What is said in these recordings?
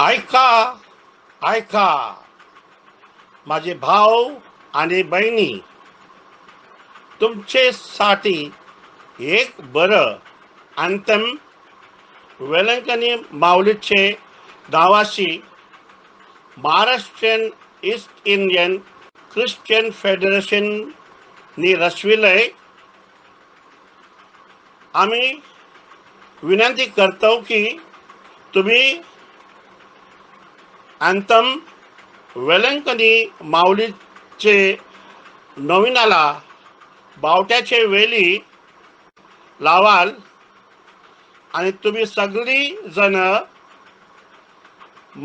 ऐका ऐका माझे भाऊ आणि बहिणी, तुमच्यासाठी एक बरं अंतम Velankanni माऊलीचे गावाशी Maharashtrian east Indian Christian फेडरेशननी रचविलंय. आम्ही विनंती करतो की तुम्ही अंतम वेलंकनी माऊलीचे नवीनाला बावट्याचे वेली लावाल आणि तुम्ही सगळी जण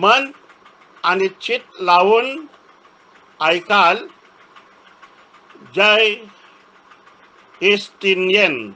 मन आणि चित लावून ऐकाल. जय east Indian.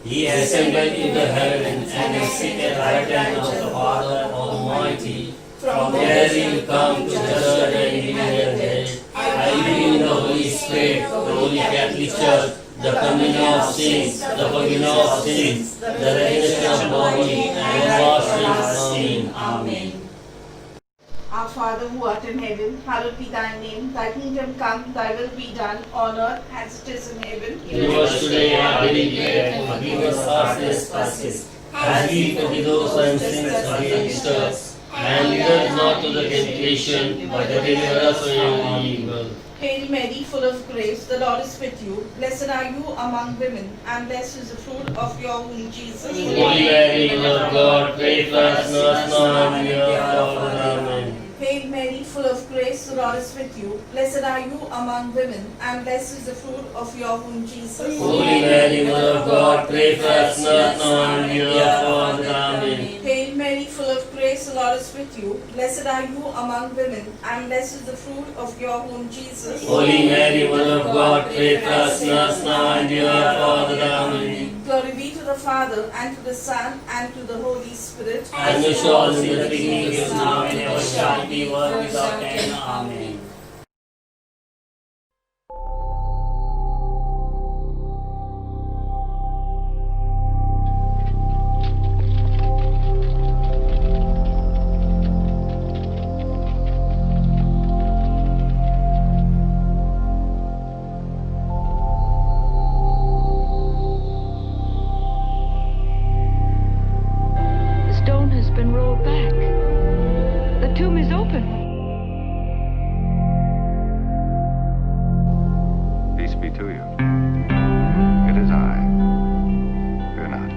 He ascended into heaven and is seated at the right hand of the Father Almighty. From there he will come to judge the living and the dead. I believe in the Holy Spirit, the Holy Catholic Church, the communion of saints, the forgiveness of sins, the resurrection of body, and the everlasting. Amen. Our Father who art in heaven, hallowed be thy name. Thy kingdom come, thy will be done on earth as it is in heaven. Give us today our daily bread, and forgive us our trespasses, as we forgive those who sin against us. And lead us not to the temptation, but deliver us from evil. Hail Mary, full of grace, the Lord is with you. Blessed are you among women, and blessed is the fruit of your womb, Jesus. Holy Mary, Mother of God, pray for us sinners now and at the hour of our death. Amen. Hail Mary, full of grace, the Lord is with you. Blessed are you among women, and blessed is the fruit of your womb, Jesus. Holy Mary, Mother of God, pray for us sinners now and at the hour of our death. Amen. Hail Mary, full of grace, the Lord is with you. Blessed are you among women, and blessed is the fruit of your womb, Jesus. Holy Mary, Mother of God, pray for us sinners now and at the hour of our death. Amen. Glory be to the Father, and to the Son, and to the Holy Spirit. As it was in the beginning, is now, and ever shall be, world without end. Amen. The stone has been rolled back. The tomb is open. Peace be to you. It is I. Fear not.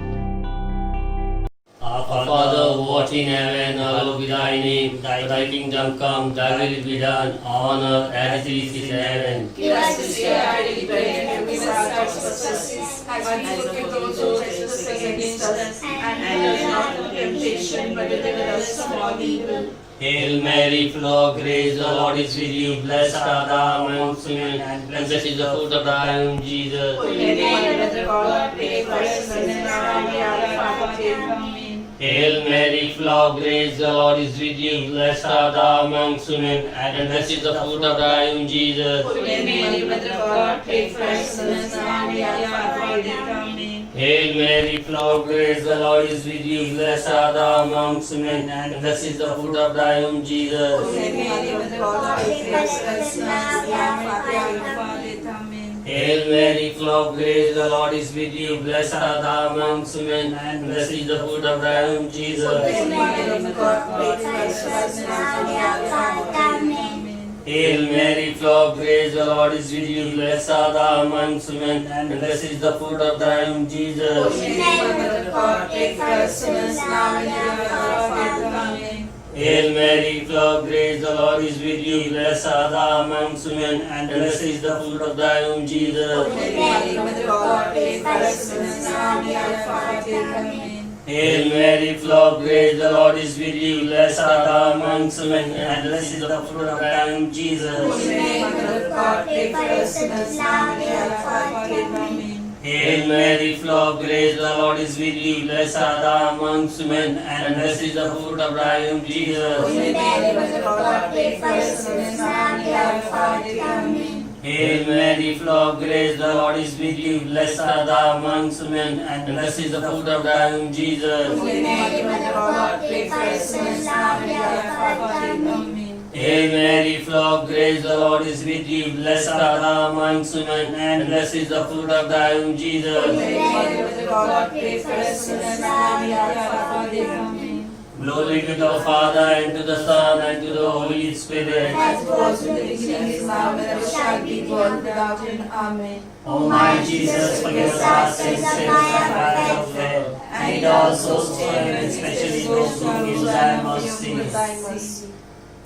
Our Father, who art in heaven, hallowed be thy name. Thy kingdom come, thy will be done, on earth as it is in heaven. Give us this day our daily bread, and forgive us our trespasses, as we forgive those who trespass against us. And lead us not into temptation, but deliver us from all evil. Hail Mary, full of grace, the Lord is with you. Blessed art thou amongst women, and blessed is the fruit of thy womb, Jesus. Holy Mary, Mother of God, pray for us sinners now and at the hour of our death. Amen. Hail Mary, full of grace, the Lord is with you. Blessed art thou amongst women, and blessed is the fruit of thy womb, Jesus. Holy Mary, Mother of God, pray for us sinners now and at the hour of our death. Amen. Hail Mary, full of grace, the Lord is with you. Blessed art thou amongst women, and blessed is the fruit of thy womb, Jesus. Holy Mary, Mother of God, pray for us sinners now and at the hour of our death. Amen. Hail Mary, full of grace, the Lord is with you. Blessed art thou amongst women, and blessed is the fruit of thy womb, Jesus. Holy Mary, Mother of God, pray for us sinners now and at the hour of our death. Amen. Hail Mary, full of grace, the Lord is with you. Blessed art thou amongst women, and blessed is the fruit of thy womb, Jesus. Holy Mary, Mother of God, pray for us sinners now and at the hour of our death. Amen. Hail Mary, full of grace, the Lord is with you. Blessed art thou amongst women, and blessed is the fruit of thy womb, Jesus. Holy Mary, Mother of God, pray for us sinners now and at the hour of our death. Amen. Hail Mary, full of grace, the Lord is with you. Blessed art thou amongst women, and blessed is the fruit of thy womb, Jesus. Holy Mary, Mother of God, pray for us sinners now and at the hour of our death. Amen. Hail Mary, full of grace, the Lord is with you. Blessed art thou amongst women, and blessed is the fruit of thy womb, Jesus. Holy Mary, Mother of God, pray for us sinners now and at the hour of our death. Amen. Hail Mary, full of grace, the Lord is with you. Blessed art thou amongst women, and blessed is the fruit of thy womb, Jesus. Holy Mary, Mother of God, pray for us sinners now and at the hour of our death. Amen. Hail Mary, full of grace, the Lord is with you. Blessed art thou amongst women, and blessed is the fruit of thy womb, Jesus. Holy Mary, Mother of God, pray for us sinners now and at the hour of our death. Amen. Glory to the Father, and to the Son, and to the Holy Spirit. As it was in the beginning, is now, and ever shall be, world without end. Amen. O my Jesus, forgive us our sins, save us from the fire of hell, and lead all souls to heaven, especially those who need thy mercy. Thy mercy.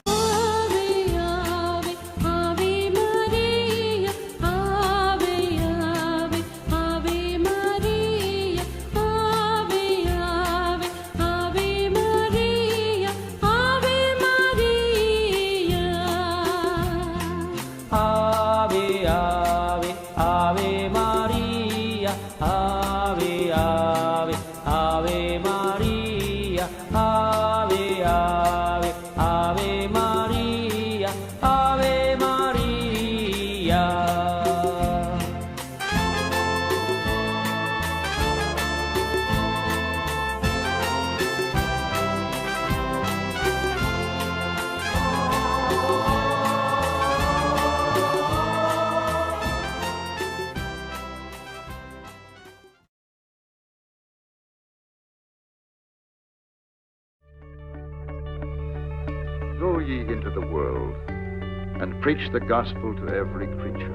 Ave, Ave, Ave Maria. Ave, Ave, Ave Maria. Ave, Ave, Ave Maria. Ave Maria. Ave, Ave, Ave Maria, Ave, Ave, Ave Maria, Ave, Ave, Ave Maria, Ave Maria. ye into the world, and preach the gospel to every creature.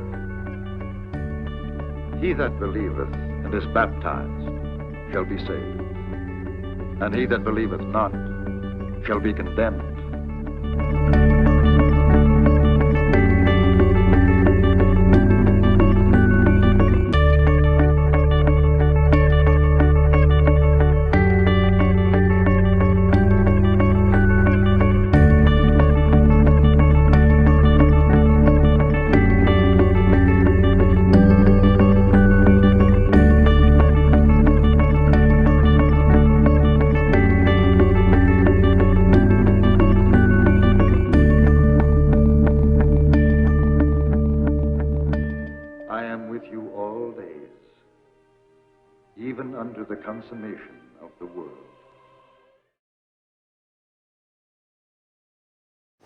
He that believeth and is baptized shall be saved, and he that believeth not shall be condemned. Even unto the consummation of the world.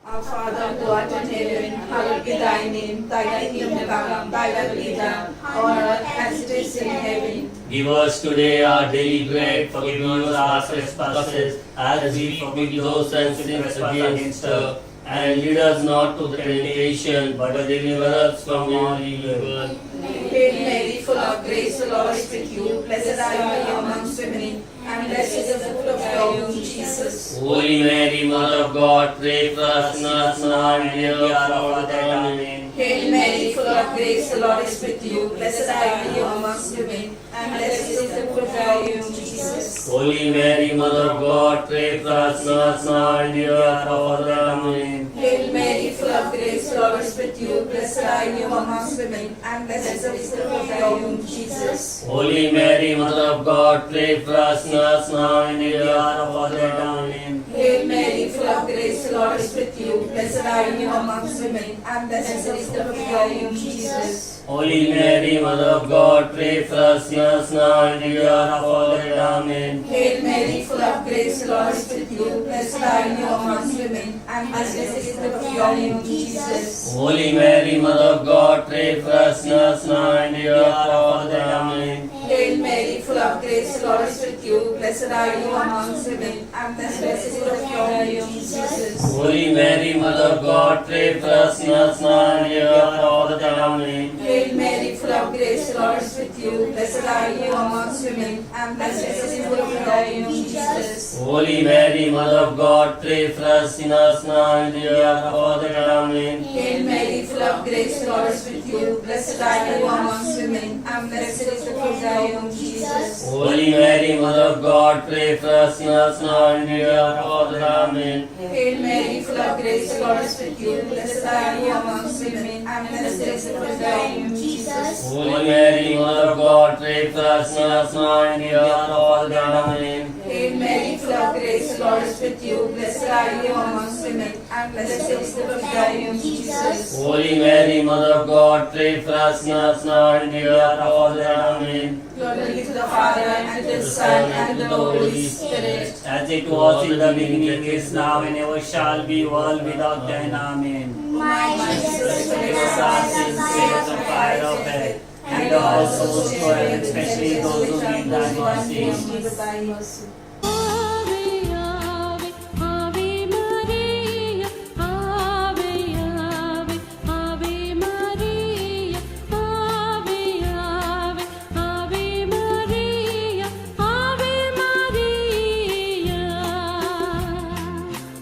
Our Father who art in heaven, hallowed be thy name. Thy kingdom come, thy will be done, on earth as it is in heaven. Give us today our daily bread, forgive us our trespasses, as we forgive those who sin against us. And lead us not to temptation, but deliver us from all evil. Hail Mary, full of grace, the Lord is with you. Blessed are you amongst women, and blessed is the fruit of your womb, Jesus. Holy Mary, Mother of God, pray for us sinners now and at the hour of our death. Amen. Hail Mary, full of grace, the Lord is with you. Blessed are you amongst women, and blessed is the fruit of your womb, Jesus. Holy Mary, Mother of God, pray for us sinners now and at the hour of our death. Amen. Hail Mary, full of grace, the Lord is with you. Blessed are you amongst women, and blessed is the fruit of your womb, Jesus. Holy Mary, Mother of God, pray for us sinners now and at the hour of our death. Amen. Hail Mary, full of grace, the Lord is with you. Blessed are you amongst women, and blessed is the fruit of your womb, Jesus. Holy Mary, Mother of God, pray for us sinners now and at the hour of our death. Amen. Hail Mary, full of grace, the Lord is with you. Blessed are you amongst women, and blessed is the fruit of your womb, Jesus. Holy Mary, Mother of God, pray for us sinners now and at the hour of our death. Amen. Hail Mary, full of grace, the Lord is with you. Blessed are you amongst women, and blessed is the fruit of your womb, Jesus. Holy Mary, Mother of God, pray for us sinners now and at the hour of our death. Amen. Hail Mary, full of grace, the Lord is with you. Blessed are you amongst women, and blessed is the fruit of your womb, Jesus. Holy Mary, Mother of God, pray for us sinners now and at the hour of our death. Amen. Hail Mary, full of grace, the Lord is with you. Blessed are you amongst women, and blessed is the fruit of your womb, Jesus. Holy Mary, Mother of God, pray for us sinners now and at the hour of our death. Amen. Hail Mary, full of grace, the Lord is with you. Blessed are you amongst women, and blessed is the fruit of your womb, Jesus. Holy Mary, Mother of God, pray for us sinners now and at the hour of our death. Amen. Hail Mary, full of grace, the Lord is with you. Blessed are you amongst women, and blessed is the fruit of your womb, Jesus. Holy Mary, Mother of God, pray for us sinners now and at the hour of our death. Amen. Glory be to the Father, and to the Son, and to the Holy Spirit. As it was in the beginning, is now, and ever shall be, world without end. Amen. My Jesus, forgive us our sins, save us from fire of hell, And all souls for heaven, especially those who need thy mercy. Ave, Ave, Ave Maria, Ave, Ave, Ave Maria, Ave, Ave, Ave Maria, Ave Maria.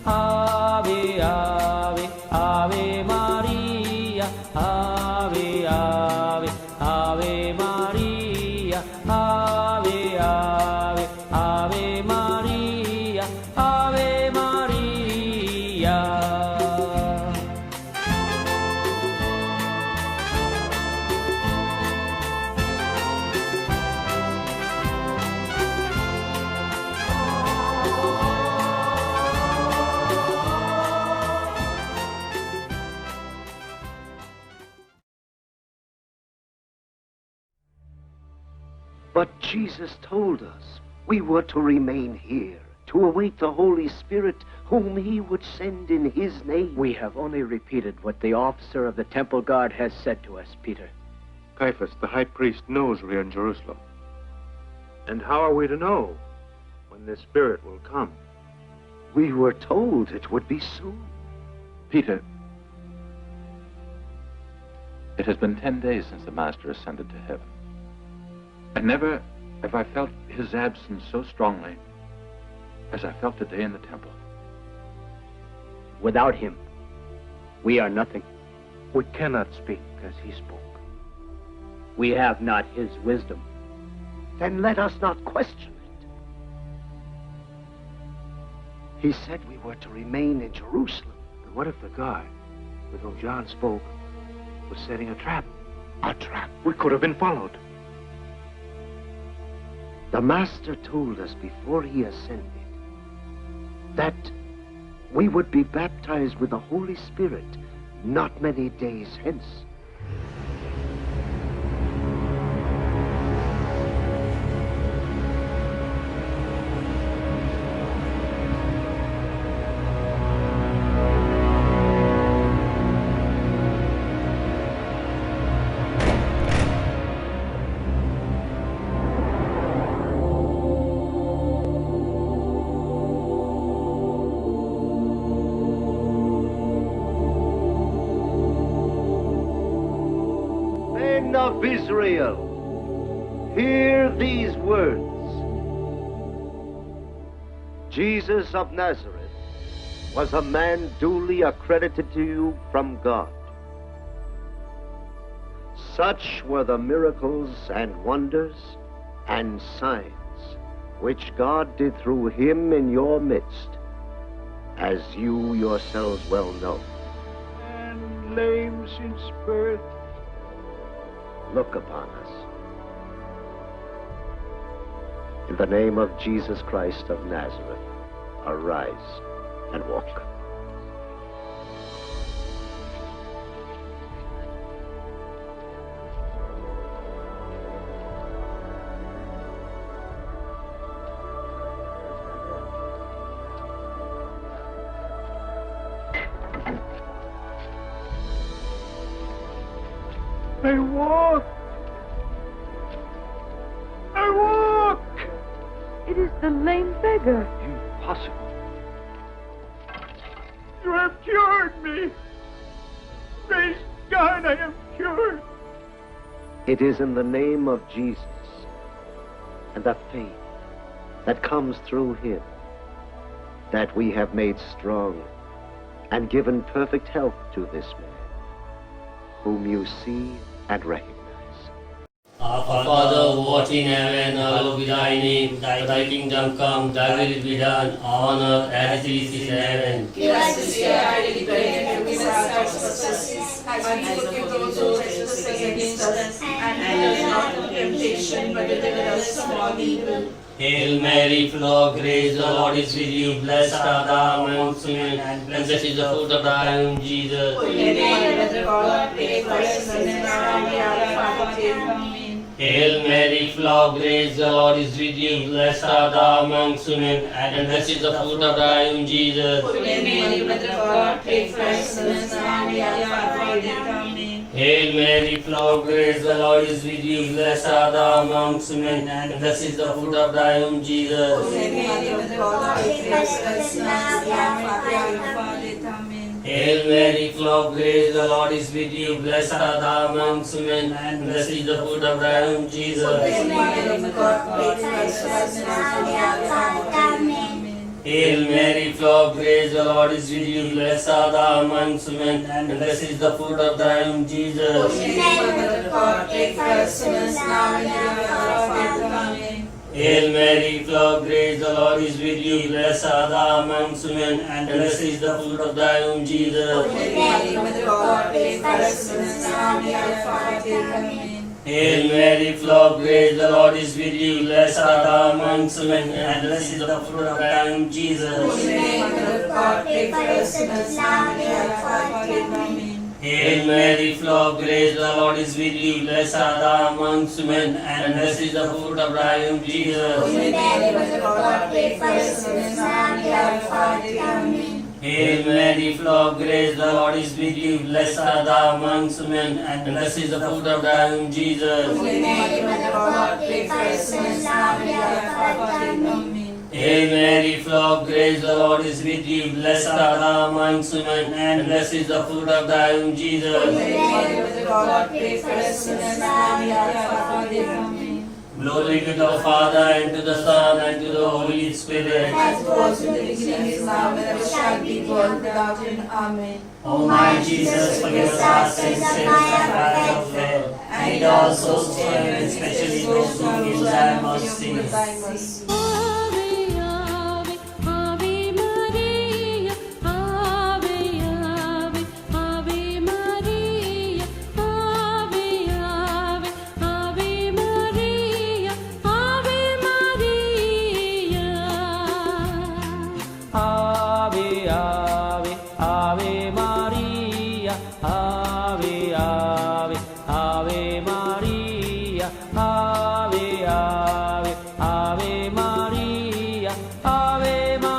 Ave, Ave, Ave Maria, Ave, Ave, Ave Maria, Ave, Ave, Ave Maria, Ave Maria. But Jesus told us we were to remain here, to await the Holy Spirit, whom he would send in his name. We have only repeated what the officer of the temple guard has said to us, Peter. Caiaphas, the high priest, knows we are in Jerusalem. And how are we to know when the Spirit will come? We were told it would be soon. Peter, it has been 10 days since the Master ascended to heaven. And never have I felt his absence so strongly as I felt today in the temple. Without him, we are nothing. We cannot speak as he spoke. We have not his wisdom. Then let us not question it. He said we were to remain in Jerusalem. But what if the guard with whom John spoke was setting a trap? A trap. We could have been followed. The Master told us before he ascended that we would be baptized with the Holy Spirit not many days hence. Men of Israel, hear these words. Jesus of Nazareth was a man duly accredited to you from God. Such were the miracles and wonders and signs which God did through him in your midst, as you yourselves well know. And lame since birth. Look upon us. In the name of Jesus Christ of Nazareth, arise and walk. I walk. I walk. It is the lame beggar. Impossible. You have cured me. Praise God, I am cured. It is in the name of Jesus and the faith that comes through him that we have made strong and given perfect health to this man, whom you see and recognize. Our Father, who art in heaven, hallowed be thy name. Thy kingdom come, thy will be done, on earth as it is in heaven. Give us this day our daily bread, and forgive us our trespasses, as we forgive those who trespass against us. And lead us not into temptation, but deliver us from all evil. Hail Mary, full of grace, the Lord is with you. Blessed art thou amongst women, and blessed is the fruit of thy womb, Jesus. Holy Mary, Mother of God, pray for us sinners now and at the hour of our death. Amen. Hail Mary, full of grace, the Lord is with you. Blessed art thou amongst women, and blessed is the fruit of thy womb, Jesus. Holy Mary, Mother of God, pray for us sinners now and at the hour of our death. Amen. Hail Mary, full of grace, the Lord is with you. Blessed art thou amongst women, and blessed is the fruit of thy womb, Jesus. Holy Mary, Mother of God, pray for us sinners now and at the hour of our death. Amen. Hail Mary, full of grace, the Lord is with you. Blessed art thou amongst women, and blessed is the fruit of thy womb, Jesus. Holy Mary, Mother of God, pray for us sinners now and at the hour of our death. Amen. Hail Mary, full of grace, the Lord is with you. Blessed art thou amongst women, and blessed is the fruit of thy womb, Jesus. Holy Mary, Mother of God, pray for us sinners now and at the hour of our death. Amen. Hail Mary, full of grace, the Lord is with you. Blessed art thou amongst women, and blessed is the fruit of thy womb, Jesus. Holy Mary, Mother of God, pray for us sinners now and at the hour of our death. Amen. Hail Mary, full of grace, the Lord is with you. Blessed art thou amongst women, and blessed is the fruit of thy womb, Jesus. Holy Mary, Mother of God, pray for us sinners now and at the hour of our death. Amen. Hail Mary, full of grace, the Lord is with you. Blessed art thou amongst women, and blessed is the fruit of thy womb, Jesus. Holy Mary, Mother of God, pray for us sinners now and at the hour of our death. Amen. Hail Mary, full of grace, the Lord is with you. Blessed art thou amongst women, and blessed is the fruit of thy womb, Jesus. Holy Mary, Mother of God, pray for us sinners now and at the hour of our death. Amen. Hail Mary, full of grace, the Lord is with you. Blessed art thou amongst women, and blessed is the fruit of thy womb, Jesus. Holy Mary, Mother of God, pray for us sinners now and at the hour of our death. Amen. Glory to the Father, and to the Son, and to the Holy Spirit. As it was in the beginning, is now, and ever shall be, world without end. Amen. O my Jesus, forgive us our sins, save us from the fire of hell, and lead all souls to heaven, especially those who need thy mercy. Ave, Ave, Ave Maria, Ave, Ave, Ave Maria, Ave, Ave, Ave Maria, Ave Maria. Ave, Ave, Ave Maria, Ave, Ave, Ave Maria, Ave, Ave, Ave Maria, Ave Maria.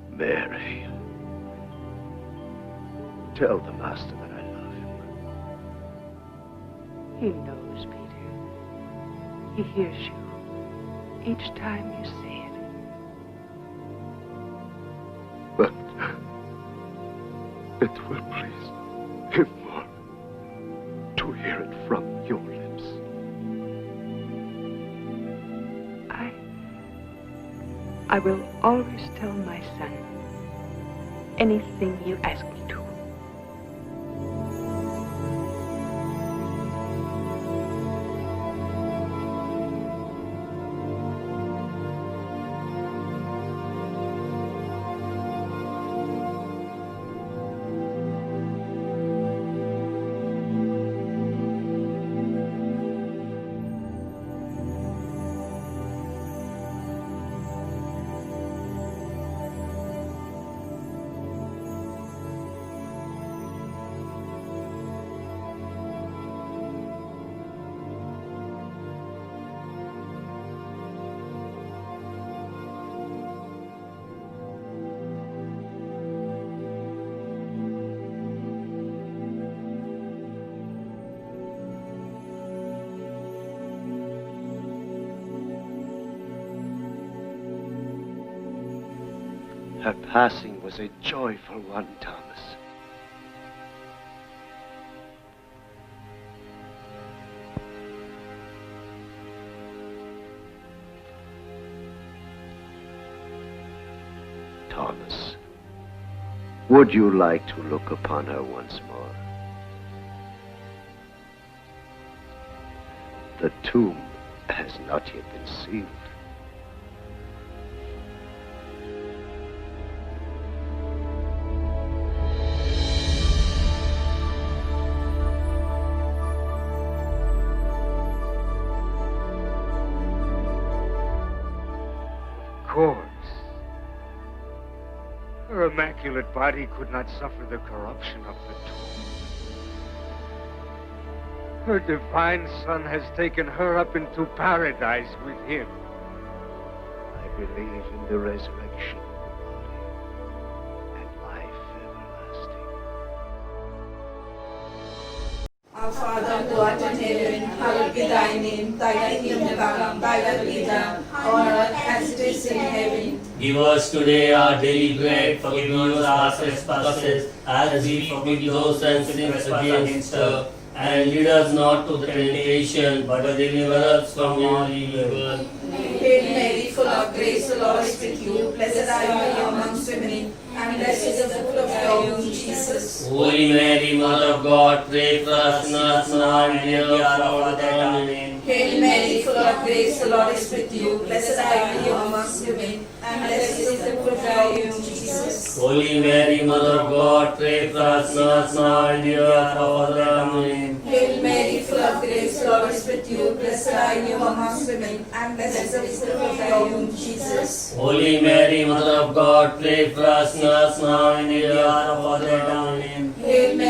Mary, tell the Master that I love him. He knows, Peter. He hears you each time you say it. But it will please him more to hear it from your lips. I will always tell my son anything you ask me to. Her passing was a joyful one, Thomas. Thomas, would you like to look upon her once more? The tomb has not yet been sealed. Her immaculate body could not suffer the corruption of the tomb. Her divine Son has taken her up into paradise with him. I believe in the resurrection of the body and life everlasting. Our Father who art in heaven, hallowed be thy name. Thy kingdom come, thy will be done, on earth as it is in heaven. Give us today our daily bread, forgive us our trespasses, as we forgive those who sin against us. And lead us not to the temptation, but deliver us from all evil. Hail Mary, full of grace, the Lord is with you. Blessed are you amongst women, and blessed is the fruit of your womb, Jesus. Holy Mary, Mother of God, pray for us sinners now and at the hour of our death. Amen. Hail Mary, full of grace, the Lord is with you. Blessed are you amongst women, and blessed is the fruit of your womb, Jesus. Holy Mary, Mother of God, pray for us sinners now and at the hour of our death. Amen. Hail Mary, full of grace, the Lord is with you. Blessed are you amongst women, and blessed is the fruit of your womb, Jesus. Holy Mary, Mother of God, pray for us sinners now and at the hour of our death. Amen. Hail Mary,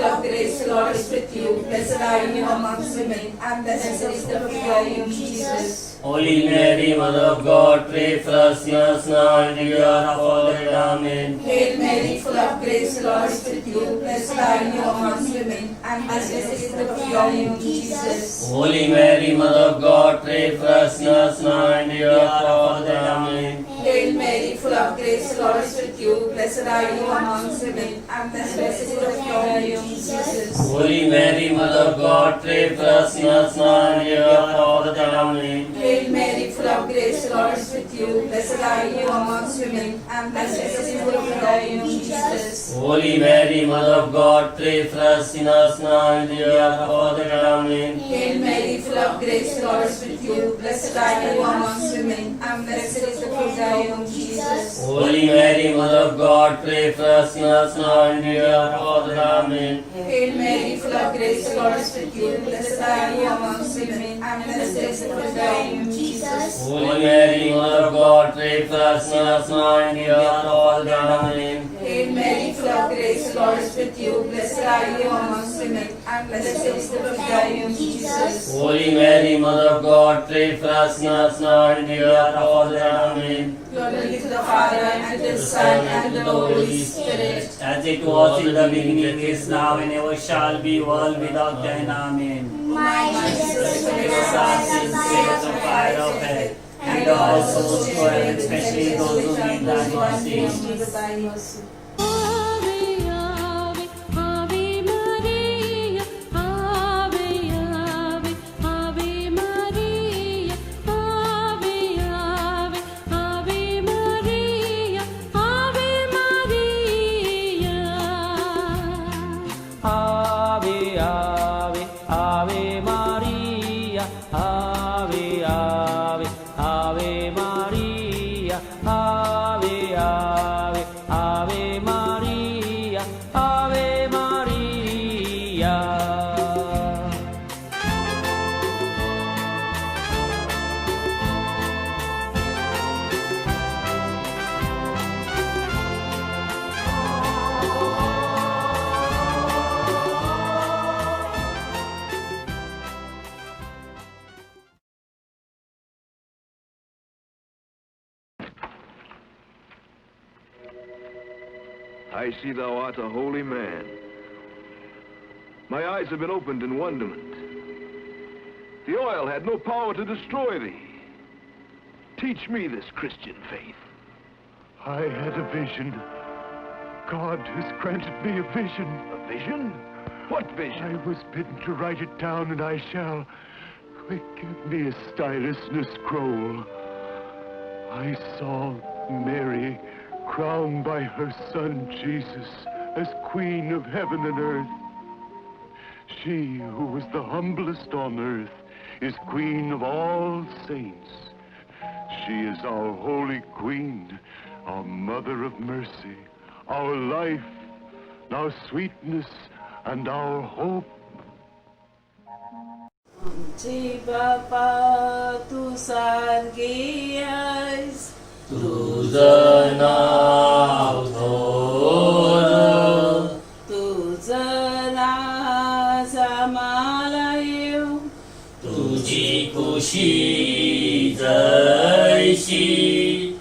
full of grace, the Lord is with you. Blessed are you amongst women, and blessed is the fruit of your womb, Jesus. Holy Mary, Mother of God, pray for us sinners now and at the hour of our death. Amen. Hail Mary, full of grace, the Lord is with you. Blessed are you amongst women, and blessed is the fruit of your womb, Jesus. Holy Mary, Mother of God, pray for us sinners now and at the hour of our death. Amen. Hail Mary, full of grace, the Lord is with you. Blessed are you amongst women, and blessed is the fruit of your womb, Jesus. Holy Mary, Mother of God, pray for us sinners now and at the hour of our death. Amen. Hail Mary, full of grace, the Lord is with you. Blessed are you amongst women, and blessed is the fruit of your womb, Jesus. Holy Mary, Mother of God, pray for us sinners now and at the hour of our death. Amen. Hail Mary, full of grace, the Lord is with you. Blessed are you amongst women, and blessed is the fruit of your womb, Jesus. Holy Mary, Mother of God, pray for us sinners now and at the hour of our death. Amen. Hail Mary, full of grace, the Lord is with you. Blessed are you amongst women, and blessed is the fruit of your womb, Jesus. Holy Mary, Mother of God, pray for us sinners now and at the hour of our death. Amen. Hail Mary, full of grace, the Lord is with you. Blessed are you amongst women, and blessed is the fruit of your womb, Jesus. Holy Mary, Mother of God, pray for us sinners now and at the hour of our death. Amen. Glory to the Father, and to the Son, and to the Holy Spirit. As it was in the beginning, is now, and ever shall be, world without end. Amen. My Jesus, Forgive us our sins, save us from fire of hell, and all souls to heaven, especially those who need thy mercy. Ave, Ave, Ave Maria, Ave, Ave, Ave Maria, Ave, Ave, Ave Maria, Ave Maria. Ave, Ave, Ave Maria, Ave, Ave, Ave Maria, Ave, Ave, Ave Maria, Ave Maria. I see thou art a holy man. My eyes have been opened in wonderment. The oil had no power to destroy thee. Teach me this Christian faith. I had a vision. God has granted me a vision. A vision? What vision? I was bidden to write it down, and I shall. Quick, give me a stylus and a scroll. I saw Mary crowned by her son Jesus as Queen of heaven and earth. She who was the humblest on earth is Queen of all saints. She is our holy Queen, our Mother of mercy, our life, our sweetness, and our hope. Bapa, tu sargi आहेस, तुझं नाव थोर, तुझं नाव आम्हाला येऊ, तुझी खुशी जैशी,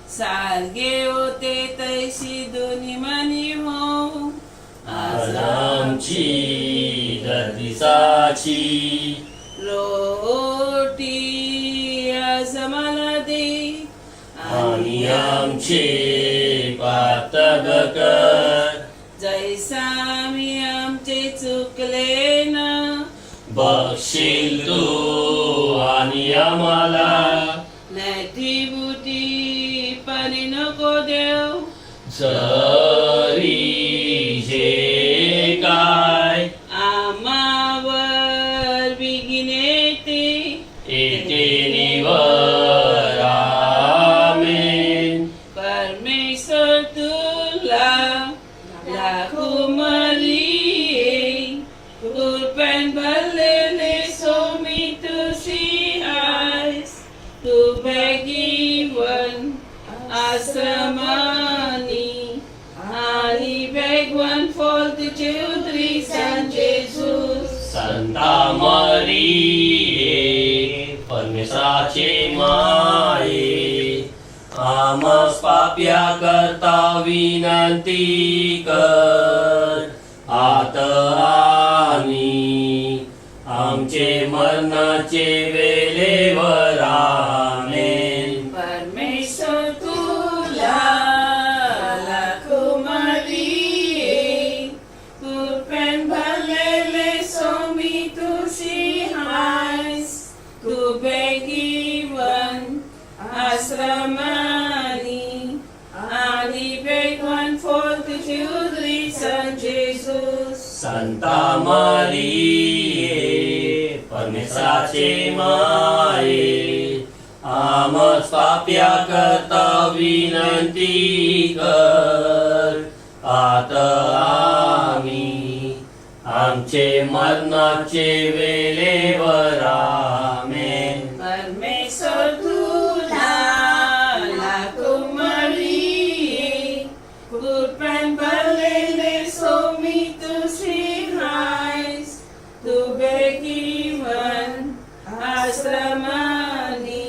सारगे होते तैशी दोन्ही money हो, आज आमची गर्दीसाची रोटी आज आम्हाला दे, आणि आमचे पातळ कर, जैसा आम्ही आमचे चुकले ना, बक्षील तू आणि आम्हाला, नैटी बुटी पाणी नको देव, जरी जे काय आम्हावर बिगिन येते निवर. आमेन. परमेश्वर तुला लाखो मरिये, कुर्बान भरलेले सोमी तुझी आहेस, तू बेगीवन आश्रमानी आणि बेगवान फॉल तुझे उदरी सांजे संता मरिये परमेश्वराचे माये आमस पाप्या करता विनंती कर आता आणि आमचे मरणाचे वेळेवर आमेन परमेश्वर तुला लाखो मारिये कृपेन भरलेले स्वामी तुझी हायस तू बेगीवन आश्रमानी आणि बेगवान for the children Son Jesus संता मरिये परमेश्वराचे माये आमस पाप्या करता विनंती कर आता आम्ही आमचे मरणाचे वेळेवर आमेन परमेश्वर तुला लाखो मारिये कृपेन भरलेले स्वामी तुझी हायस तू बेगीवन आश्रमानी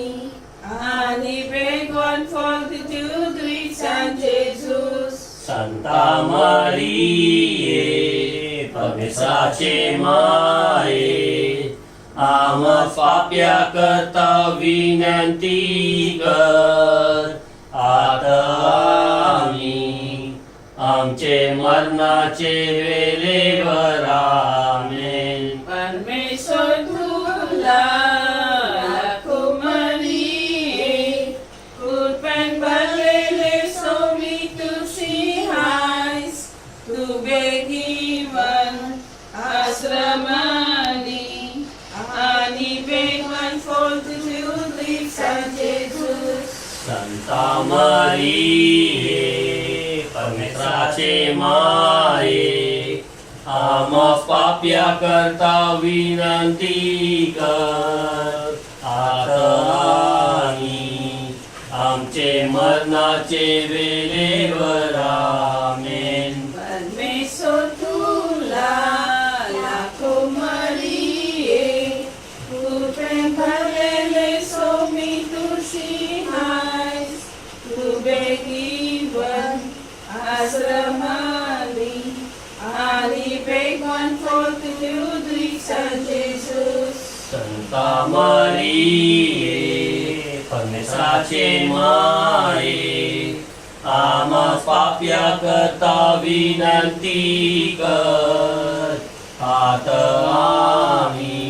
आणि बेगवान for the children Son Jesus संता मरिये परमेश्वराचे माये आमस पाप्या करता विनंती कर आता आम्ही आमचे मरणाचे वेळेवर आमेन परमेश्वर तुला लाखो मारिये कृपेन भरलेले स्वामी तुझी हायस तू बेगीवन आश्रमानी आणि बेगवान for the children Son Jesus संता मरिये परमेश्वराचे माये आमस पाप्या करता विनंती कर आता आम्ही आमचे मरणाचे वेळेवर आमेन परमेश्वर तुला लाखो मारिये कृपेन भरलेले स्वामी तुझी हायस तू बेगीवन आश्रमानी आणि बेगवान for the children Son Jesus संता मरिये परमेश्वराचे माये आमस पाप्या करता विनंती कर आता आम्ही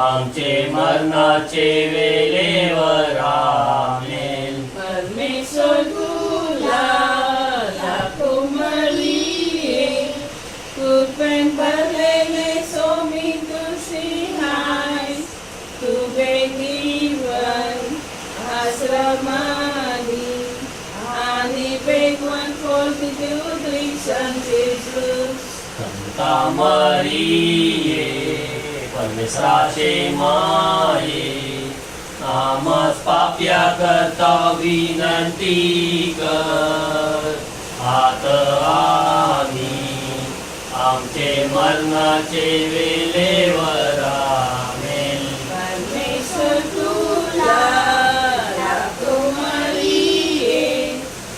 आमचे मरणाचे वेळेवर आमेन परमेश्वर तुला लाखो मारिये कृपेन भरलेले स्वामी तुझी हायस तू बेगीवन आश्रमानी आणि बेगवान for the children Son Jesus संता मरिये परमेश्वराचे माये आमस पाप्या करता विनंती कर आता आम्ही आमचे मरणाचे वेळेवर आमेन परमेश्वर तुला लाखो मारिये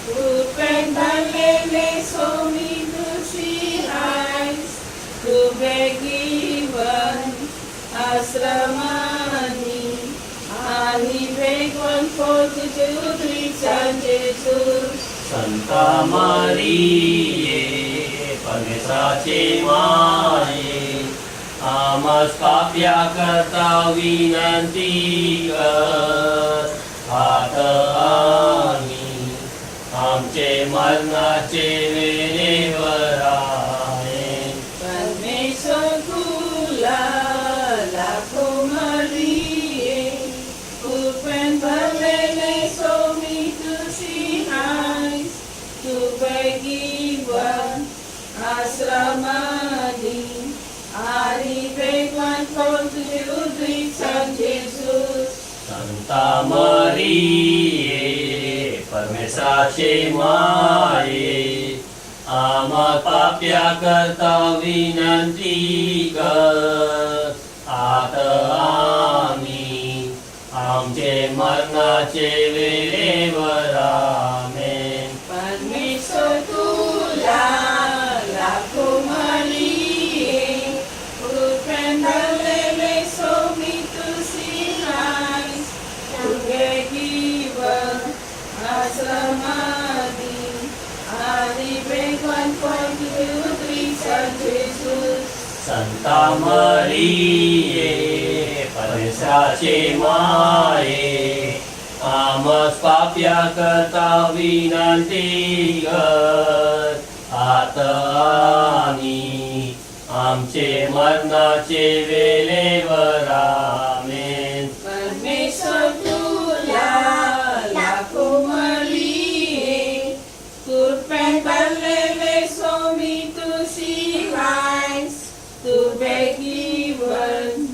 कृपेन भरलेले स्वामी तुझी हायस तू बेगीवन आश्रमानी आणि बेगवान for the children Son Jesus संता मरिये परमेश्वराचे माये आमस पाप्या करता विनंती कर आता आम्ही आमचे मरणाचे वेळेवर आमेन परमेश्वर तुला लाखो मारिये कृपेन भरलेले स्वामी तुझी हायस तू बेगीवन आश्रमानी आणि बेगवान for the children Son Jesus संता मरिये परमेश्वराचे माये आम्हा पाप्या करता विनंती कर. आता आम्ही आमचे मरणाचे वेळेवर. आमेन. परमेश्वर तुला लाखो मालिये, कृपेंद्रले सोमी तुसी नाईस, तुगे जीवन आश्रमादी, आदि बेगवान पंचुत्रीचा जेसूस. संता मरिये परमेश्वराचे माये, आमस पाप्या करता विनंती कर. आता आम्ही आमचे मरणाचे वेळेवर. आमेन. परमेश्वर तुला लाखो मालिये, कृपेन भरलेले सोमी तुसी नाईस, तुझे जीवन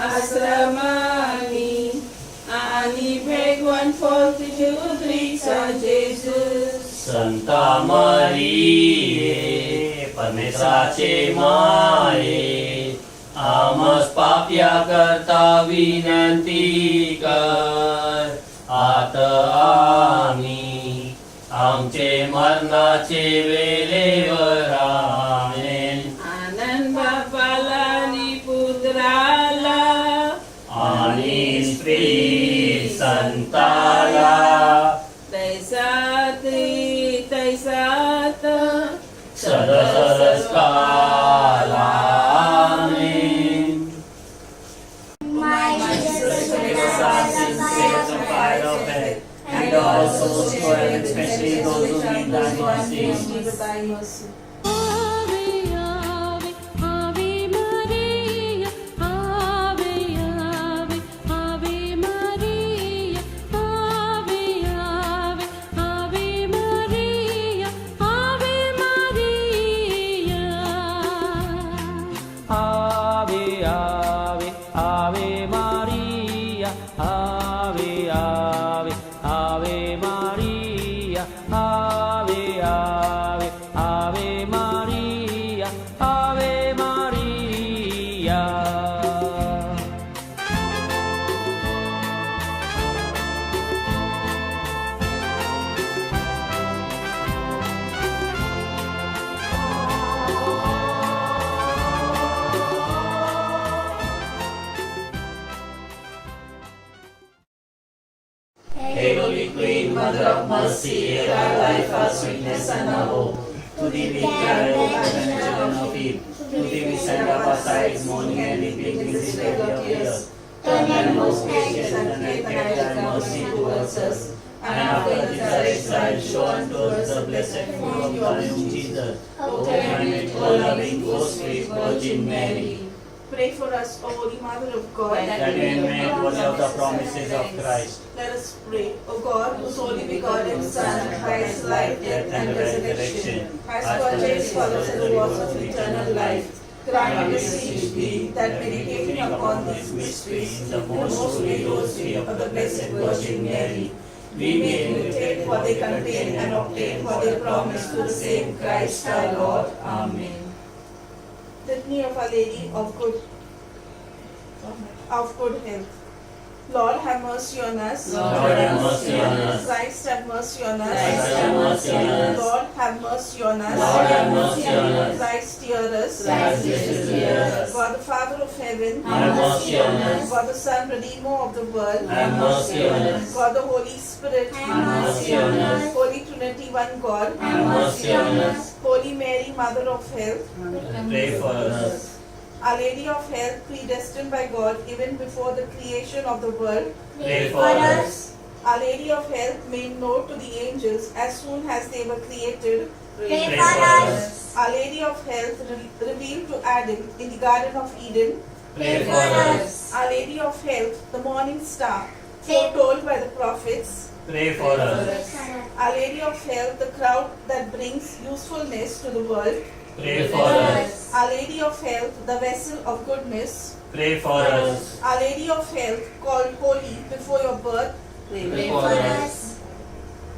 आश्रमानी, आणि भेगवान पंचुत्रीचा जेसूस. संता मरिये परमेश्वराचे माये, आमस पाप्या करता विनंती कर. आता आम्ही आमचे मरणाचे वेळेवर. आमेन. आनंद बापाला आणि पुत्राला आणि स्त्री संताला तैसात सरस काला. आमेन. My Jesus, forgive us our sins, save us from fire of hell, and all souls to heaven, especially those who need thy mercy. Jesus, thy mercy. Ave, Ave, Ave Maria, Ave, Ave, Ave Maria, Ave, Ave, Ave Maria, Ave Maria. Ave, Ave, Ave Maria, Ave, Ave, Ave Maria, Ave, Ave, Ave Maria, Ave Maria. Hail, Holy Queen, Mother of Mercy, our life, our sweetness, and our hope. To thee we cry, O children of Eve. To thee we send up our sighs, mourning and weeping in this valley of tears. Turn thy most gracious and great thy mercy towards us. And after this our exile, show unto us the blessed fruit of thy womb, Jesus. O clement, O loving, O sweet Virgin Mary. Pray for us, O Holy Mother of God, That we may make worthy of the promises of Christ. Let us pray. O God, whose only begotten Son, by his life, death, and resurrection, has purchased for us the rewards of eternal life, grant, we beseech thee, that meditating upon these mysteries in the most holy rosary of the Blessed Virgin Mary, we may imitate what they contain and obtain what they promise through the same Christ our Lord. Amen. Litany of Our Lady of Good Health. Lord, have mercy on us. Lord, have mercy on us. Christ, have mercy on us. Christ, have mercy on us. Lord, have mercy on us. Lord, have mercy on us. Christ, hear us. Christ, hear us. God, the Father of heaven, Have mercy on us. God, the Son, Redeemer of the world, Have mercy on us. God, the Holy Spirit, Have mercy on us. Holy Trinity, one God, Have mercy on us. Holy Mary, Mother of Health, Pray for us. Our Lady of Health, predestined by God even before the creation of the world, Pray for us. Our Lady of Health made known to the angels as soon as they were created. Pray for us. Our Lady of Health revealed to Adam in the Garden of Eden. Pray for us. Our Lady of Health, the morning star, foretold by the prophets. Pray for us. Our Lady of Health, the crown that brings usefulness to the world. Pray for us. Our Lady of Health, the vessel of goodness. Pray for us. Our Lady of Health, called holy before your birth. Pray for us.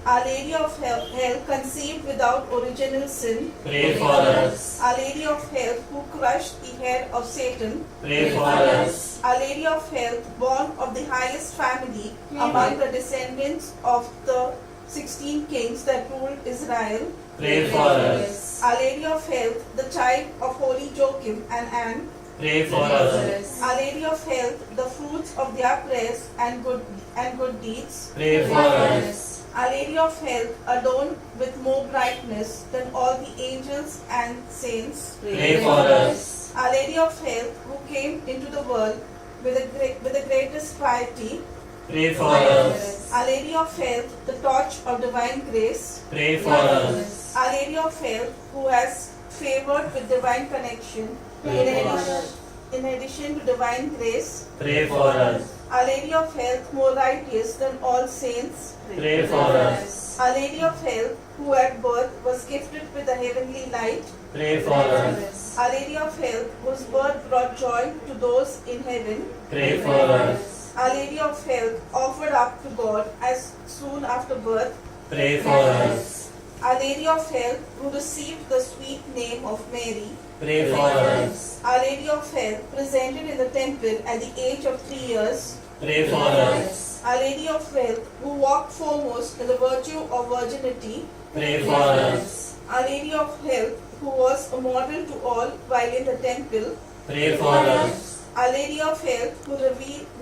Our Lady of Health, conceived without original sin, Pray for us. Our Lady of Health, who crushed the head of Satan, Pray for us. Our Lady of Health, born of the highest family among the descendants of the 16 kings that ruled Israel, Pray for us. Our Lady of Health, the child of holy Joachim and Anne, Pray for us. Our Lady of Health, the fruits of their prayers and good deeds, Pray for us. Our Lady of Health, adorned with more brightness than all the angels and saints, Pray for us. Our Lady of Health, who came into the world with the greatest piety, Pray for us. Our Lady of Health, the torch of divine grace, Pray for us. Our Lady of Health, who has favored with divine connection, in addition to divine grace, Pray for us. Our Lady of Health, more righteous than all saints, Pray for us. Our Lady of Health, who at birth was gifted with the heavenly light, Pray for us. Our Lady of Health, whose birth brought joy to those in heaven, Pray for us. Our Lady of Health, offered up to God as soon after birth, Pray for us. Our Lady of Health, who received the sweet name of Mary, Pray for us. Our Lady of Health, presented in the temple at the age of 3 years, Pray for us. Our Lady of Health, who walked foremost in the virtue of virginity, Pray for us. Our Lady of Health, who was a model to all while in the temple, Pray for us. Our Lady of Health, who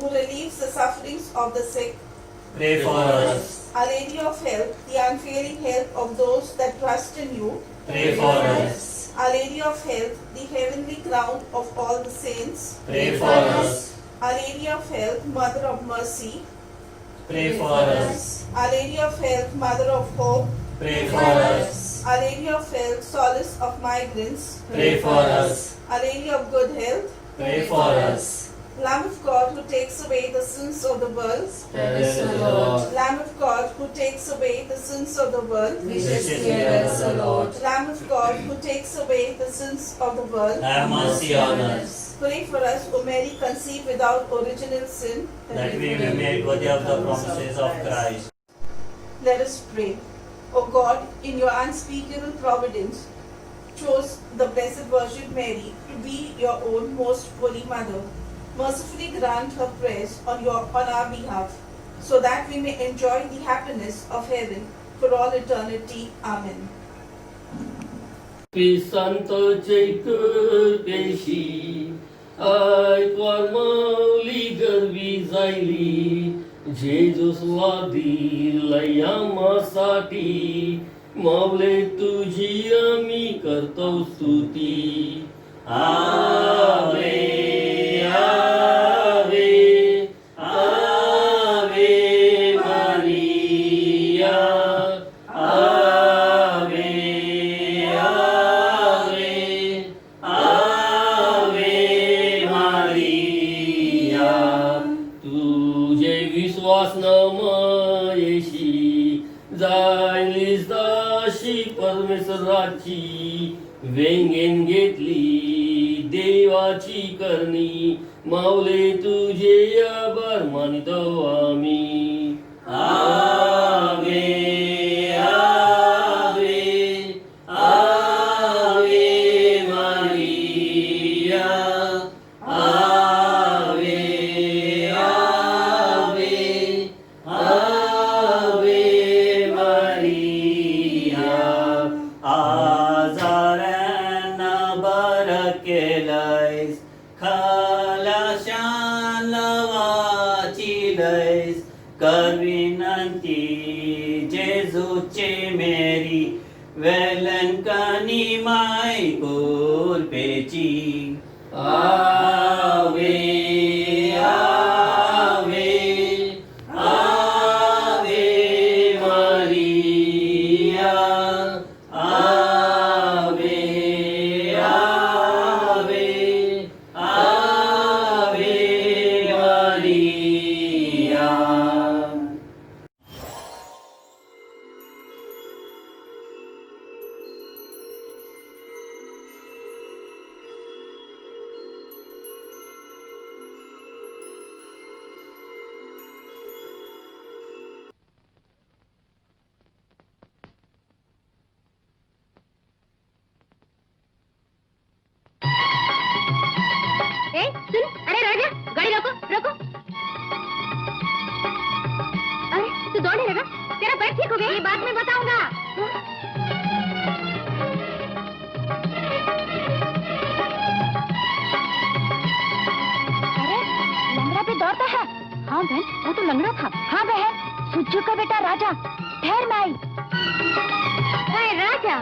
relieves the sufferings of the sick, Pray for us. Our Lady of Health, the unfailing help of those that trust in you, Pray for us. Our Lady of Health, the heavenly crown of all the saints, Pray for us. Our Lady of Health, Mother of Mercy, Pray for us. Our Lady of Health, Mother of Hope, Pray for us. Our Lady of Health, Solace of Migrants, Pray for us. Our Lady of Good Health, Pray for us. Lamb of God, who takes away the sins of the world, Bless the Lord. Lamb of God, who takes away the sins of the world, Gracious hear us, O Lord. Lamb of God, who takes away the sins of the world, Have mercy on us, pray for us, O Mary, conceived without original sin, that we may be made worthy of the promises of Christ. Let us pray. O God, in your unspeakable providence, chose the Blessed Virgin Mary to be your own most holy mother. Mercifully grant her prayers on our behalf, so that we may enjoy the happiness of heaven for all eternity. Amen. Pisantoce cârpeși, ai toarmăli gărbi zaili, Jesus ladi लयामासाठी मावले तुझी आम्ही करतो स्तुती. आवे आवे आवे मारिया, आवे आवे आवे मारिया. तुझे विश्वास न मायेशी जायलीस दाशी परमेश्वराची, वेंगेन घेतली देवाची करणी, माऊले तुझे आभार मानितो आम्ही. आवे आवे आवे मारिया, आवे आवे आवे मारिया. आजारांना बरं केलंयस, खलाशांना वाचिलंयस, कर विनंती जेजूचे मेरी, वेलंकनी माय कोरपेची. आवे आवे आवे मारिया, आवे आवे आवे मारिया. देखोगे? ये बात मैं बताऊंगा। अरे लंगड़ा भी दौड़ता है। हाँ बहन, वो तो लंगड़ा था। हाँ बहन, सुज्जू का बेटा राजा। ठहर मैं आई। राजा,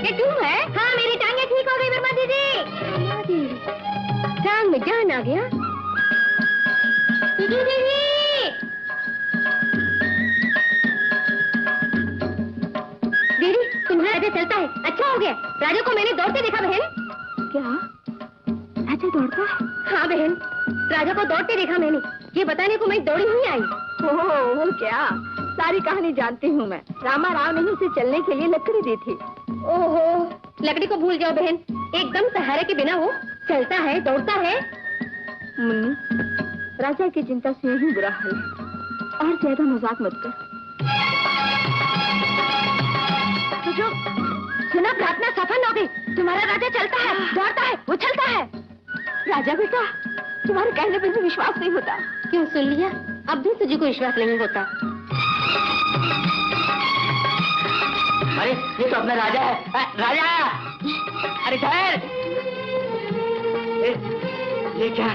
ये तू है? हाँ, मेरी टांगे ठीक हो गई वर्मा दीदी। टांग में जान आ गया। दीदी दीदी, तुम्हारा राजा चलता है। अच्छा हो गया, राजा को मैंने दौड़ते देखा बहन। क्या राजा दौड़ता है? हाँ बहन, राजा को दौड़ते देखा मैंने। ये बताने को मैं दौड़ी हुई आई। ओह क्या, सारी कहानी जानती हूँ मैं। रामा राव ने उसे चलने के लिए लकड़ी दी थी। ओहो, लकड़ी को भूल जाओ बहन, एकदम सहारे के बिना वो चलता है, दौड़ता है। मुन्नी, राजा की चिंता से यही बुरा हाल है, और ज्यादा मजाक मत कर। सुना, प्रार्थना सफल हो गई। तुम्हारा राजा चलता है, दौड़ता है, उछलता है। राजा बेटा, तुम्हारे कहने पर भी विश्वास नहीं होता। क्यों, सुन लिया? अब भी तुझे को विश्वास नहीं होता। अरे ये तो अपना राजा है। राजा, अरे ठहर। ये क्या,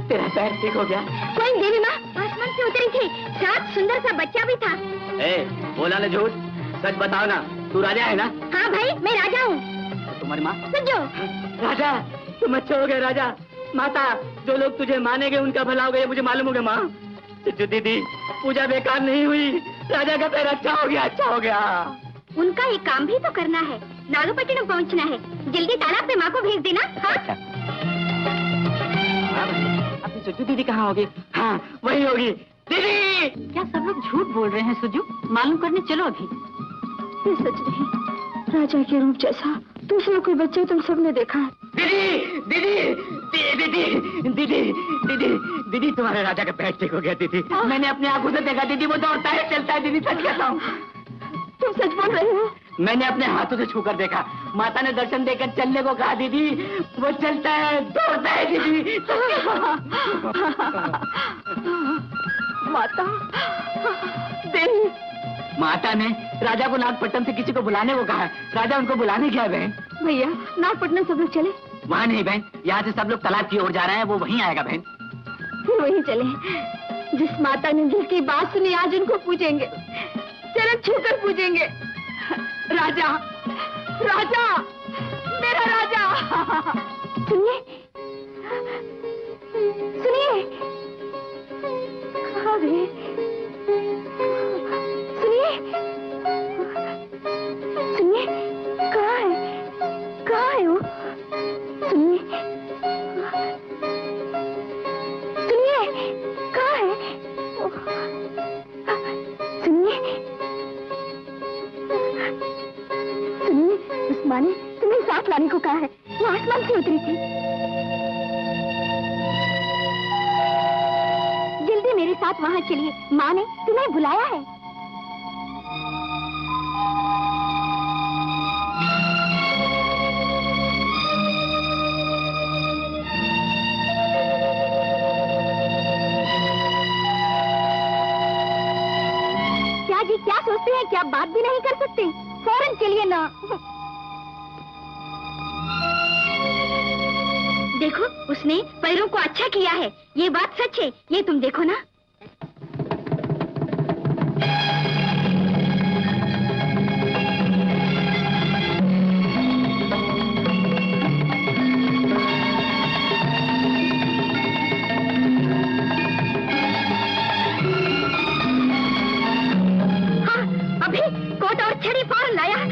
तेरा पैर ठीक हो गया? कोई देवी माँ आसमान से उतरी थी, साथ सुंदर सा बच्चा भी था। बोला ना झूठ, सच बताओ ना, तू राजा है ना? हाँ भाई, मैं राजा हूँ। तुम्हारी माँ? सुजो। राजा, तुम अच्छे हो गए राजा। माता, जो लोग तुझे मानेंगे उनका भला हो गया, मुझे मालूम हो गया। माँ, सुजो दीदी, पूजा बेकार नहीं हुई, राजा का पैर अच्छा हो गया, अच्छा हो गया। उनका एक काम भी तो करना है, नागपट्टिनम पहुंचना है। जल्दी तालाब पे माँ को भेज देना। हाँ? अपनी सुजू दीदी कहाँ होगी? हाँ, वही होगी। दीदी! क्या सब लोग झूठ बोल रहे हैं सुजू? मालूम करने चलो अभी। ये सच नहीं, राजा के रूप जैसा दूसरा कोई बच्चा तुम सबने देखा है। दीदी, दीदी, दीदी, दीदी, दीदी, दीदी, तुम्हारे राजा का पैर ठीक हो गया दीदी। मैंने अपने आंखों से देखा दीदी, वो दौड़ता है, चलता है दीदी, सच कहता हूँ। तुम सच बोल रहे हो? मैंने अपने हाथों से छूकर देखा। माता ने दर्शन देकर चलने को कहा दीदी, वो चलता है, दौड़ता है दीदी। माता, देवी। माता ने राजा को नागपट्टनम से किसी को बुलाने को कहा है। राजा उनको बुलाने गया बहन। भैया, नागपट्टनम सब लोग चले? वहाँ नहीं बहन, यहाँ से सब लोग तालाब की ओर जा रहे हैं, वो वहीं आएगा बहन। फिर वहीं चले। जिस माता ने दिल की बात सुनी, आज उनको पूछेंगे, चरण छूकर पूछेंगे। राजा, राजा, मेरा राजा। सुनिए, सुनिए। अरे सुनिए, सुनिए, कहाँ है? कहाँ है वो? सुनिए, सुनिए, कहाँ है? सुनिए, सुनिए, उस माँ ने तुम्हें साथ लाने को कहा है, वो आसमान से उतरी थी। जल्दी मेरे साथ वहाँ चलिए, माँ ने तुम्हें बुलाया है। क्या जी, क्या सोचते हैं? क्या बात भी नहीं कर सकते? फौरन चलिए ना। देखो, उसने पैरों को अच्छा किया है, ये बात सच है, ये तुम देखो ना। हाँ, अभी कोट और छड़ी फौरन लाया।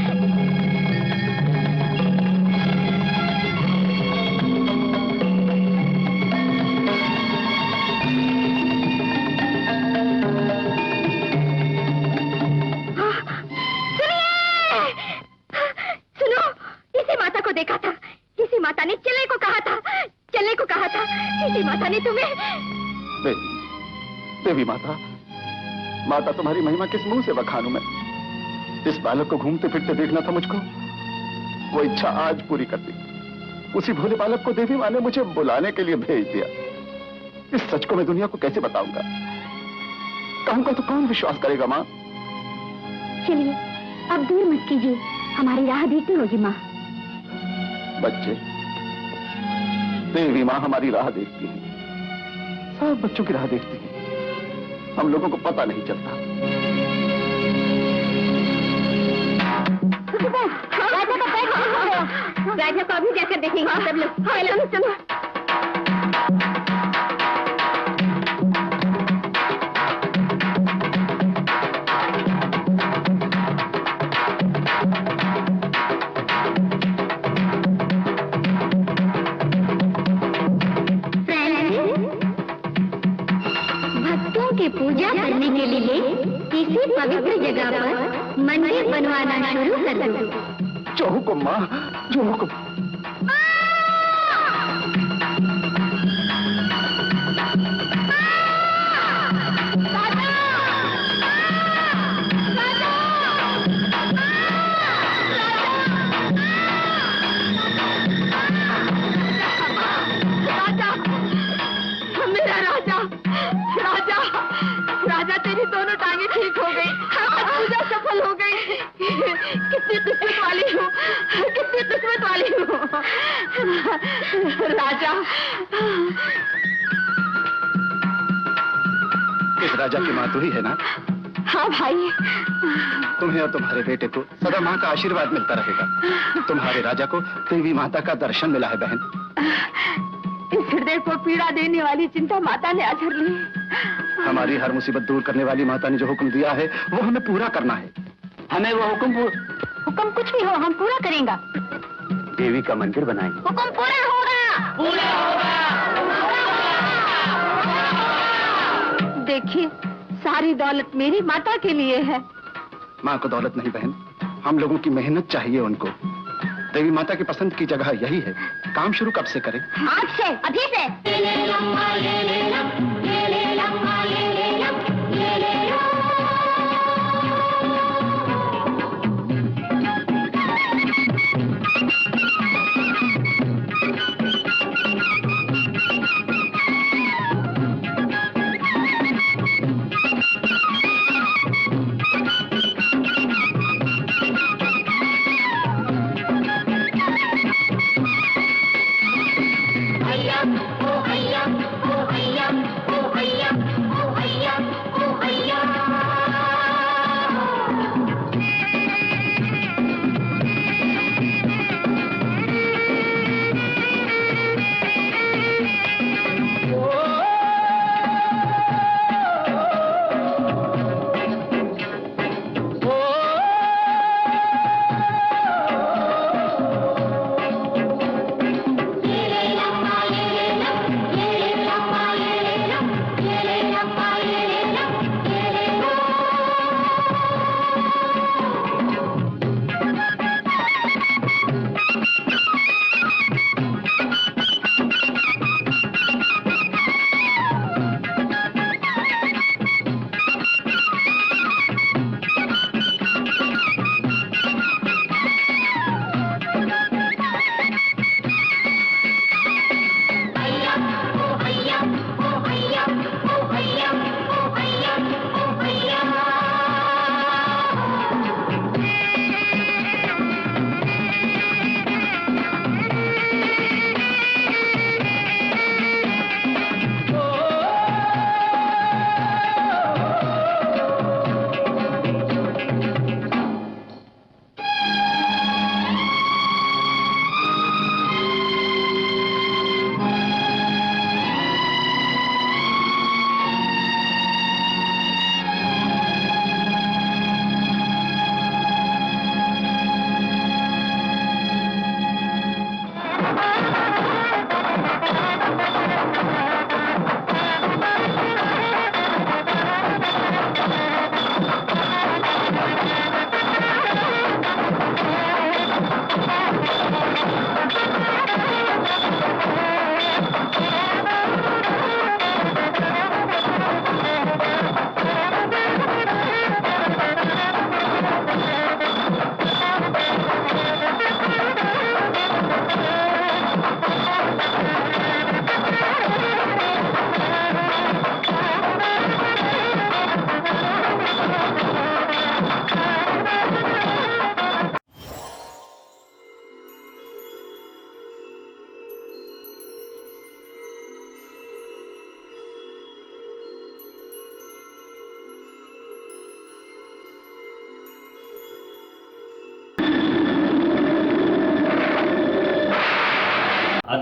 देखा था, किसी माता ने चलने को कहा था, चलने को कहा था। किसी माता ने तुम्हें। देवी, देवी माता, माता तुम्हारी महिमा किस मुंह से बखानूं मैं? इस बालक को घूमते फिरते देखना था मुझको, वो इच्छा आज पूरी कर दी। उसी भोले बालक को देवी माँ ने मुझे बुलाने के लिए भेज दिया। इस सच को मैं दुनिया को कैसे बताऊंगा? कहूंगा तो कौन विश्वास करेगा माँ? चलिए अब देर मत कीजिए, हमारी राह देखती होगी माँ। बच्चे, देवी माँ हमारी राह देखती है, सब बच्चों की राह देखती है, हम लोगों को पता नहीं चलता। राजा का पैर हो गया। राजा को अभी जाकर देखेंगे सब लोग। चलो चलो। भक्तों की पूजा करने के लिए किसी पवित्र जगह पर मंदिर बनवाना शुरू कर दो। जो हुकुम माँ, जो हुकुम। मेरा राजा, राजा, राजा तेरी दोनों टांगे ठीक हो गई, पूजा सफल हो गई। कितनी किस्मत वाली हूँ, कितनी किस्मत वाली हूँ राजा। इस राजा की माँ तू ही है ना? हाँ भाई। तुम्हें और तुम्हारे बेटे को सदा माँ का आशीर्वाद मिलता रहेगा। तुम्हारे राजा को देवी माता का दर्शन मिला है बहन। इस हृदय को पीड़ा देने वाली चिंता माता ने आचर ली। हमारी हर मुसीबत दूर करने वाली माता ने जो हुक्म दिया है वो हमें पूरा करना है। हमें वो हुक्म कुछ भी हो हम पूरा करेंगे। देवी का मंदिर बनाएंगे। हुक्म पूरा होगा। पूरा होगा। देखिए, सारी दौलत मेरी माता के लिए है। माँ को दौलत नहीं बहन, हम लोगों की मेहनत चाहिए उनको। देवी माता की पसंद की जगह यही है। काम शुरू कब से करें? आज से, अभी से। Oh,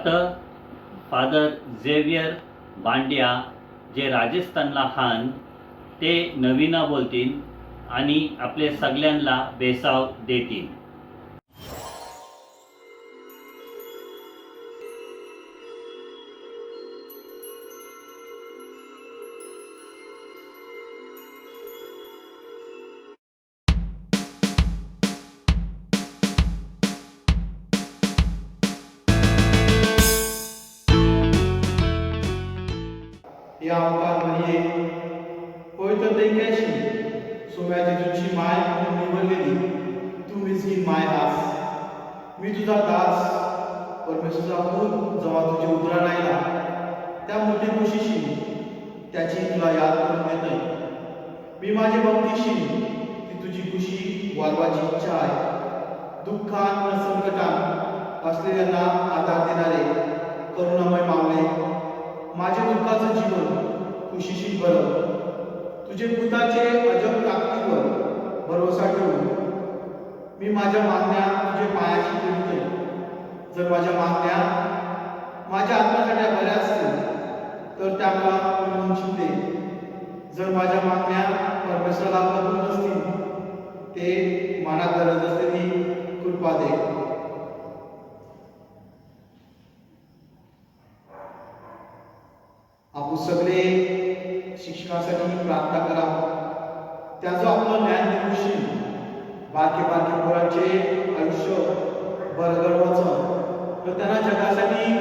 आतां फादर झेवियर बांडिया जे राजस्थानला हान ते नवीना बोलतील आणि आपले सगळ्यांना बेसाव देतील. या अवकार म्हणजे पवित्र दैक्याशी सोम्याची तुझी माय म्हणून निवडलेली तू मिसकीन माय आस. मी तुझा दास परमेश्वराचा पूत जेव्हा तुझे उदराण आयला त्या मोठी खुशीशी त्याची तुला याद करून देतय. मी माझे भक्तीशी ती तुझी खुशी वाढवायची इच्छा आहे. दुःखात व संकटात असलेल्यांना आधार देणारे करुणामय मावले, माझे दुःखाचं जीवन खुशीशी बरं. तुझे पुताचे अजब ताकदीवर भरोसा ठेवून मी माझ्या मागण्या तुझे पायाशी ठेवतोय. जर माझ्या मागण्या माझ्या आत्म्यासाठी बऱ्या असतील तर त्या मला मिळवून शिंदे. जर माझ्या मागण्या परमेश्वराला कबूल नसतील ते मला गरज असलेली कृपा दे. आपण सगळे शिक्षणासाठी प्रार्थना करा. त्याचं आपलं ज्ञान देऊशी बारके बारके पोरांचे आयुष्य बरं घडवायचं तर त्यांना जगासाठी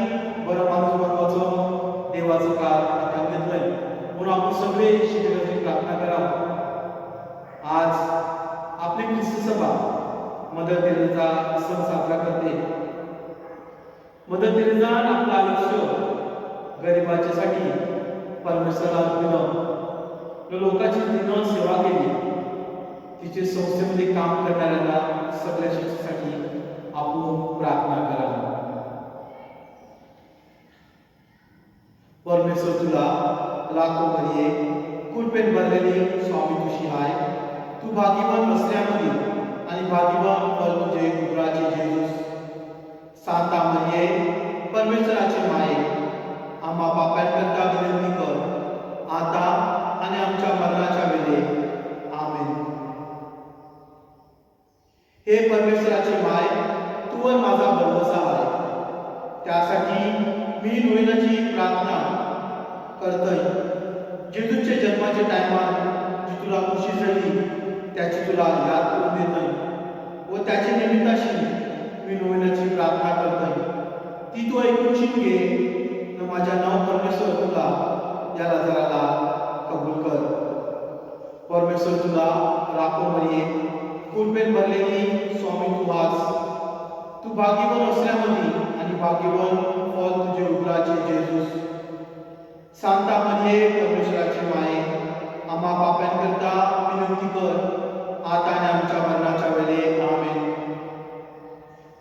बरं माणूस बनवायचं देवाचं काळ हातात घेतलंय. म्हणून आपण सगळे शिक्षणाची प्रार्थना करा. आज आपली ख्रिस्त सभा मदर तेरेसा सण साजरा करते. मदर तेरेसा आपलं आयुष्य गरिबांच्यासाठी परमेश्वराला दिलं, लोकांची तिनं सेवा केली. तिचे संस्थेमध्ये काम करणाऱ्यांना सगळ्या शिक्षेसाठी आपण प्रार्थना करा. परमेश्वर तुला लाखो बरी कृपेन भरलेली स्वामी तुझी हाय. तू भाग्यवान असल्यामध्ये आणि भाग्यवान फल तुझे उदराचे जेजूस. सांता मरिये परमेश्वराची माये, आम्हा पाप्यांकरता विनंती कर आता आणि आमच्या मरणाच्या वेळी आमेन. हे परमेश्वराची माय, तूवर माझा भरोसा आहे. त्यासाठी मी नोवेनाची प्रार्थना करतोय. जेजूच्या जन्माच्या टायमात जी तुला खुशी झाली त्याची तुला याद करून देतोय व त्याच्या निमित्ताशी मी नोवेनाची प्रार्थना करतोय. ती तू ऐकून घे. माझ्या नाव परमेश्वर तुला याला जराला कबूल कर. परमेश्वर तुला राखो मरिये कृपेन भरलेली स्वामी तू हास. तू भाग्यवान असल्यामध्ये आणि भाग्यवान फल तुझे उदराचे जेजूस. सांता मरिये परमेश्वराची माये, आम्हा पाप्यांकरता विनंती कर आता आणि आमच्या मरणाच्या वेळी आमेन.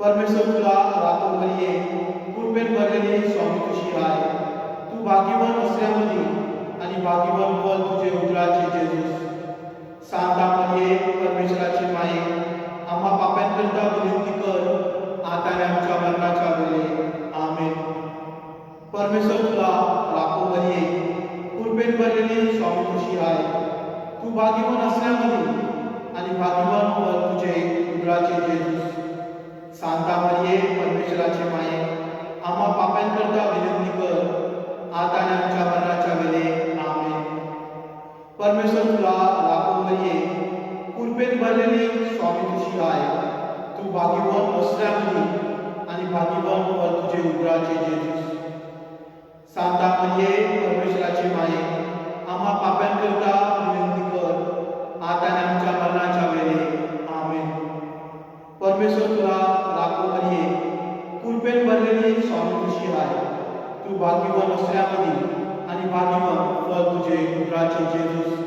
परमेश्वर तुला राखो मरिये कृपेन भरलेली स्वामी तुझी आहे. तू भाग्यवान असल्यामध्ये आणि भाग्यवान फल तुझे उदराचे जेजूस. सांता मरिये परमेश्वराची माये, आम्हा पाप्यांकरता विनंती कर आता आणि आमच्या मरणाच्या वेळी आमेन. परमेश्वर तुला राखो मरिये कृपेन भरलेली स्वामी तुझी आहे. तू भाग्यवान असल्यामध्ये आणि भाग्यवान फल तुझे उदराचे जेजूस. सांता मरिये परमेश्वराची माये, आम्हा पाप्यांकरता विनंती कर आता आणि आमच्या मरणाच्या वेळी आमेन. परमेश्वर तुला राखो मरिये कृपेन भरलेली स्वामी तुझी आहे. तू भाग्यवान असल्यामध्ये आणि भाग्यवान फल तुझे उदराचे जेजूस. सांता मरिये परमेश्वराची माये, आम्हा पाप्यांकरता विनंती कर आता आणि आमच्या मरणाच्या वेळी आमेन. परमेश्वर तुला राखो मरिये कृपेन भरलेली स्वामी तुझी आहे. तू भाग्यवान असल्यामध्ये आणि भाग्यवान फल तुझे उदराचे जेजूस.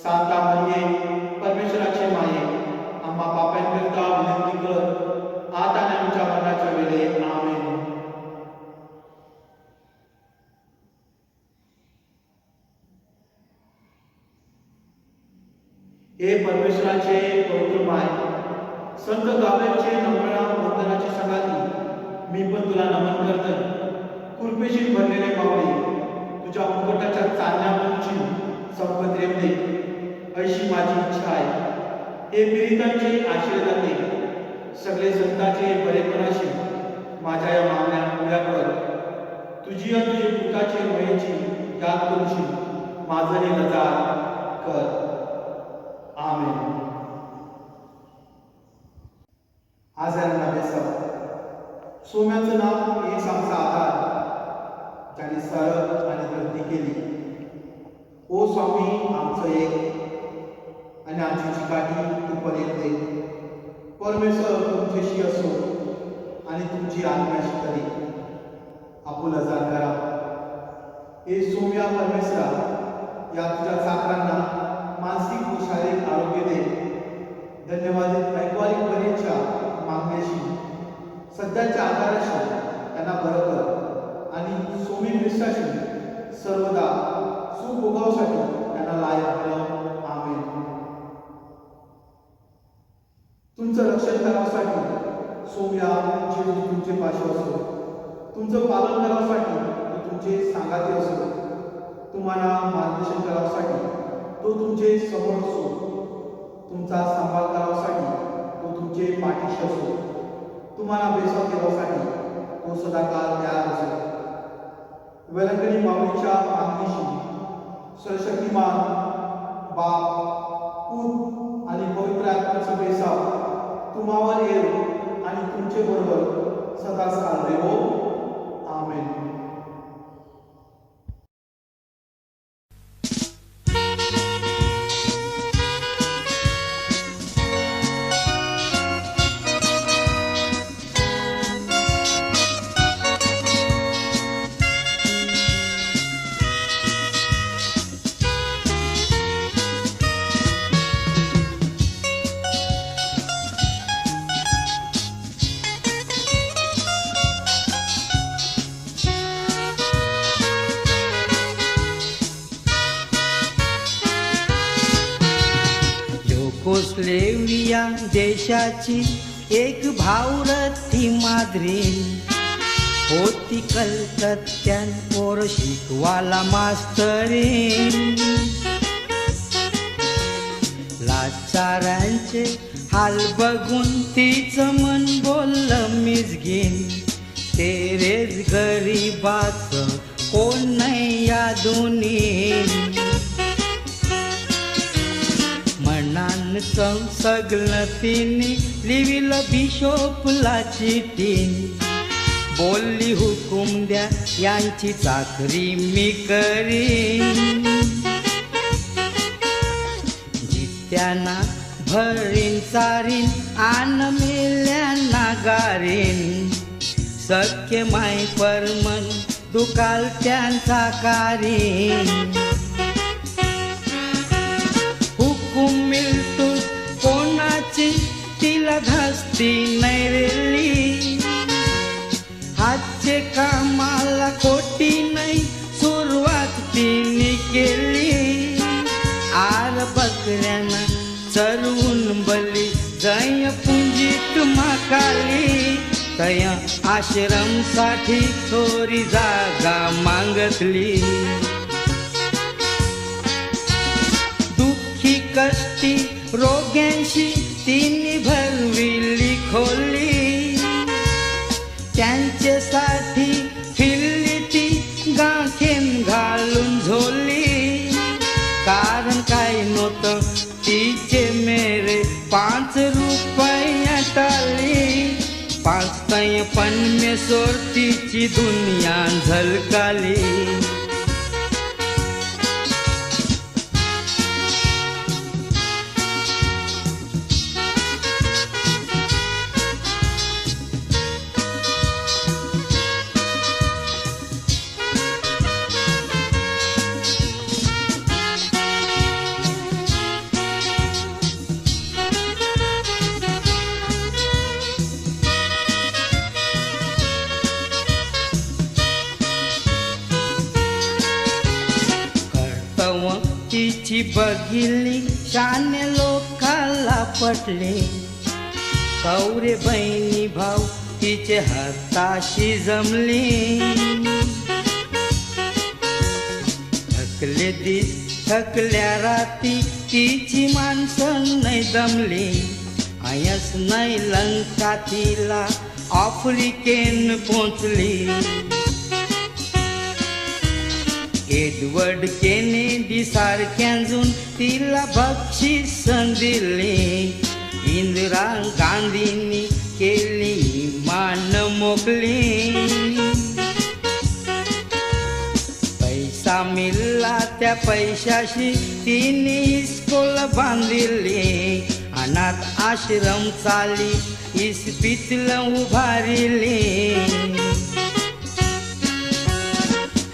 सांता मरिये परमेश्वराची माये, आम्हा पाप्यांकरता विनंती कर आता आणि आमच्या मरणाच्या वेळी आमेन. हे परमेश्वराचे पवित्र माय, संत गाब्रिएलचे नम्र वंदनाची संगाती मी पण तुला नमन करतोय. संपत रेवले अशी माझी इच्छा आहे. हे पीडितांचे आशीर्वादाने सगळे संतांचे बरेपणाशी माझ्या या मागण्या पुऱ्या कर. तुझी आणि तुझे पुताचे वयाची याद करूशी माझं हे नजार कर. आमेन. आज यांना बेसाव सोम्याचं नाव एक आमचा आधार ज्याने सरळ आणि प्रगती केली. ओ स्वामी आमचं एक आणि आमची चिकाटी तू पर्यंत दे. परमेश्वर तुमच्याशी असो आणि तुमची आत्म्याशी करी आपुला जाण करा. हे सोम्या परमेश्वरा या तुझ्या चाकरांना मानसिक व शारीरिक आरोग्य दे. धन्यवाद ऐकवारी परीक्षा मागण्याशी सध्याच्या आकाराशी त्यांना बरं कर आणि सोमी ख्रिस्ताशी सर्वदा सुभोगावसाठी त्यांना लायक बनव. आमेन. तुमचं रक्षण करावसाठी सोम्या तुमचे पाशी असो. तुमचं पालन करावसाठी तुमचे सांगाते असो. तुम्हाला मार्गदर्शन करावसाठी तो तुमचे समोर असो. तुमचा सांभाळ करावसाठी तो तुमचे पाठीशी असो. तुम्हाला बेसाव ठेवासाठी तो सदाकाळ तयार असो. वेलंकणी माऊलीच्या मागणीशी सर्वशक्तिमान बाप पूत आणि पवित्र आत्म्याचा बेसाव तुम्हावर येऊ आणि तुमचे बरोबर सदाच काळ देवो. आमेन. युगोस्लेव्हिया देशाची एक भावरथी माद्री होती कलकत्त्यान पोर शिकवाला मास्तरी. लाचारांचे हाल बघून तिचं मन बोललं मिसगीन. तेरेच गरीबाचं कोण नाही या दोन्ही. मनान सगळं तिने लिहिलं बिशोपला चिठ्ठी. बोलली हुकूम द्या यांची चाकरी मी करीन. जित्यांना भरीन चारीन आन मेल्यांना गारीन. सख्य माय परमन दुकाल त्यांचा कारीन. हुकूम मिळतो कोणाची तिला धास्ती नाही रेली. हातचे कामाला खोटी नाही सुरुवात तिने केली. आर बकऱ्यांना चरवून बली जय पुंजीत माकाली. तय आश्रम साठी थोडी जागा मागतली. दुःखी कष्टी रोग्यांशी तिने भरविली खोली. त्यांच्यासाठी फिरली ती गाखेन घालून झोली. कारण काय नव्हतं तिचे मेरे 5 रुपये टाळली. 5 तय पन्मेसोर तिची दुनिया झलकाली. तिची बघितली शाने लोकाला पटले. कवरे बहिणी भाऊ तिचे हाताशी जमली. थकले दिस थकल्या राती तिची माणसं नाही दमली आयस नाही लंका तिला आफ्रिकेन पोचली एडवर्ड केनेडी सारख्यांजून तिला बक्षीस दिली इंदिरा गांधींनी केली मान मोकली पैसा मिळला त्या पैशाशी तिने इस्कोल बांधिली अनाथ आश्रम चाली इस्पितल उभारिली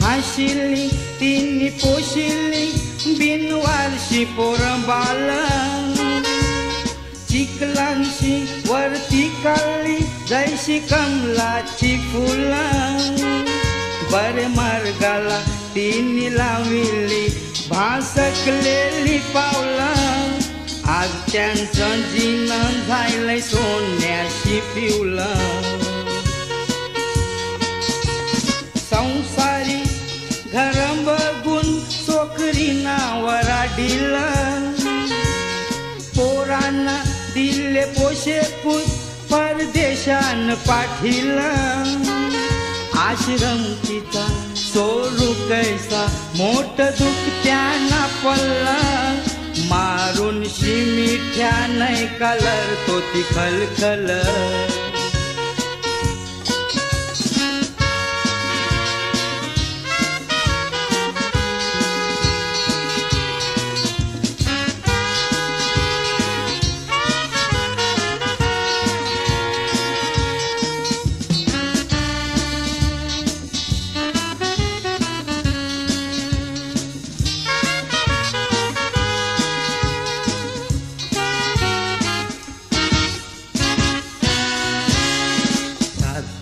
हाशिली तिने पोशिली बिनवारशी पोरं बाल चिखलांशी वरती काढली जैशी कमलाची फुलं बरे मार्गाला तिने लाविली भासकलेली पावलं आज त्यांचं जीवन झालंय सोन्याशी पिवलं संसारी घर बघून चोकरी नावर दिलं पोरांना दिले पोषेपूस परदेशान पाठिलं आश्रम तिचा सोडू कैसा मोठ दुःख त्यांना पडलं मारून शिमिठ्या नाही कलर तो ती खलखल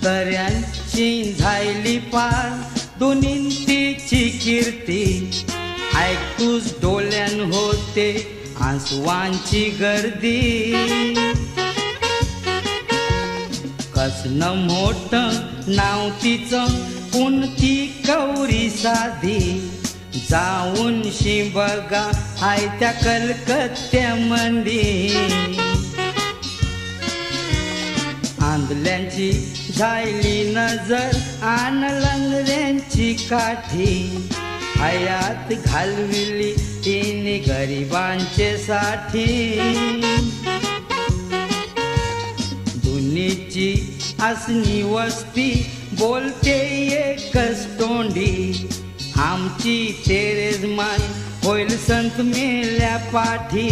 तऱ्यांची झायली पार दोन्ही तिची कीर्ती ऐकूच डोळ्यान होते आसवांची गर्दी कसनं मोठं नाव तिचं कोणती कवरी साधी जाऊन शी बघा हाय त्या कलकत्त्यामध्ये आंधल्यांची झायली नजर आन लंगड्यांची काठी हयात घालविली तिने गरिबांचे साठी दुनीची असनी वस्ती बोलते एकच तोंडी आमची तेरेज माय होईल संत मेल्या पाठी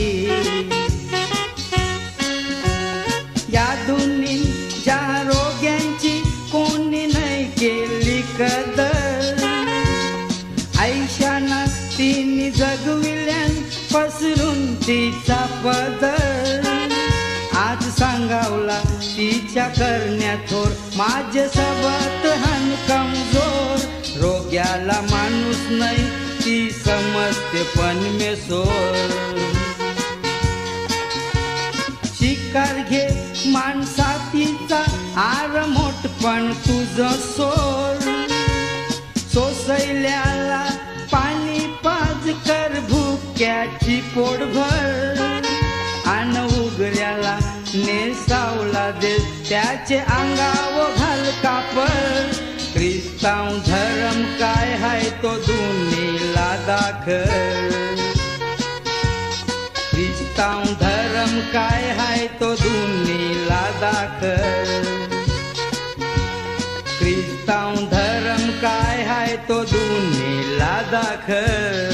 या दोन्ही ज्या रोग्यांची कोणी नाही केली कदर आयशाना तिने जगविल्यान पसरून तिचा पदर आज सांगावला तिच्या करण्या थोर माझे सबत हन कमजोर रोग्याला माणूस नाही ती समजते पण मे सोर शिकार घे माणसातीचा आर मोठपण तुझं सोर सोसैल्याला पाणी पाज कर भुक्याची पोटभर आन उघड्याला नेसावला दे त्याचे अंगाव घाल कापड ख्रिस्ताव धर्म काय हाय तो दुनीला दाखल ख्रिस्ताव धर्म काय हाय तो दुनीला दाखल ख्रिस्ताव धर्म काय हाय तो दुनीला दाखल